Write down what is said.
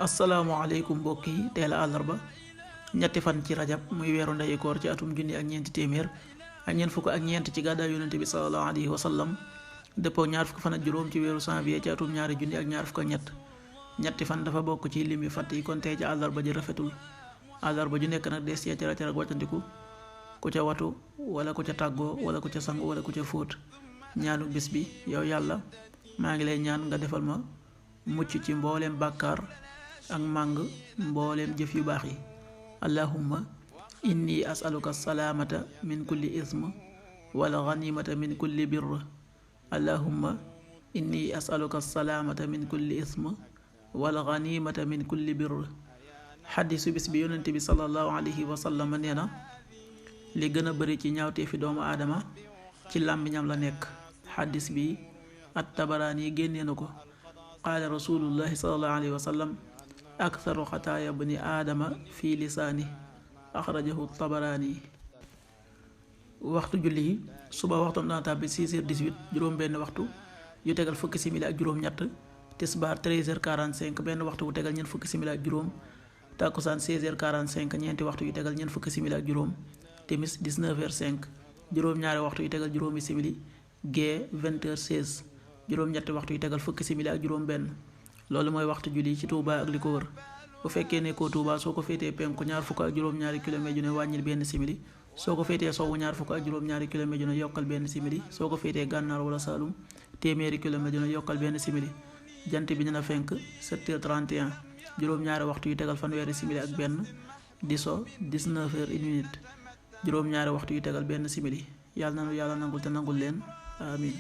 asalaamaaleykum mbokk yi teel a àllarba ñetti fan ci rajab muy weeru ndeyu koor ci atum junni ak ñeenti téeméer ak ñeent fukk ak ñeent ci gàddaay yonente bi sallallahu alayhi wa sallam dëppoo ñaar fukk fan ak juróom ci weeru janvier ci atum ñaari junni ak ñaar fukk ak ñetti fan dafa bokk ci lim yu fàtt yi kon tey ci àllarba ji rafetul àllarba ju nekk nag des cee car ak wàccandiku ku ca watu wala ku ca tàggoo wala ku ca sangu wala ku ca fóot ñaanu bis bi yow yàlla maa ngi lay ñaan nga defal ma mucc ci mbooleem bàkkaar ak màng mbooleem jëf yu baax yi allahumma inni asaluka salaamata min kulli ism wal ghanimata min kulli birr allahumma inni asaluka salaamata min kulli ism wal ghanimata min kulli birr xaddisu bis bi yonente bi sallallahu alayhi wa sallam nee na li gën a bari ci ñaawteefi doomu aadama ci làmmiñam la nekk. xaddis bi at-Tabaraani génnee na ko qaala rasulullahi sallallahu alayhi wa sallam aktharu xataaya bani aadama fi lisaani axrajahu Tabaraani. waxtu julli yi suba waxtu dana tàbbi 6h18 juróom benn waxtu yu tegal fukki simili ak juróom ñett tisbaar 13h45 benn waxtu wu tegal ñeent fukki simili ak juróom takkusaan 16h45 ñeenti waxtu yu tegal ñeent fukki simili ak juróom timis 19h05 juróom ñaari waxtu yu tegal juróomi simili gee 20h16 juróom ñetti waxtu yu tegal fukki simili ak juróom benn loolu mooy waxtu julli ci Touba ak li ko wër. bu fekkee nekkoo Touba soo ko féetee penku ñaar fukk ak juróom ñaari kilomètre ju ne wàññil benn simili soo ko féetee sowwu ñaar fukk ak juróom ñaari kilomètre ju ne yokkal benn simili soo ko féetee gànnaar wala Saalum téeméeri kilomètre ju ne yokkal benn simili jant bi dina fenk 7h31 juróom ñaari waxtu yu tegal fanweeri simili ak benn di so 19h01 juróom ñaari waxtu yu tegal benn simili yàlla nanu yàlla nangul te nangul leen amin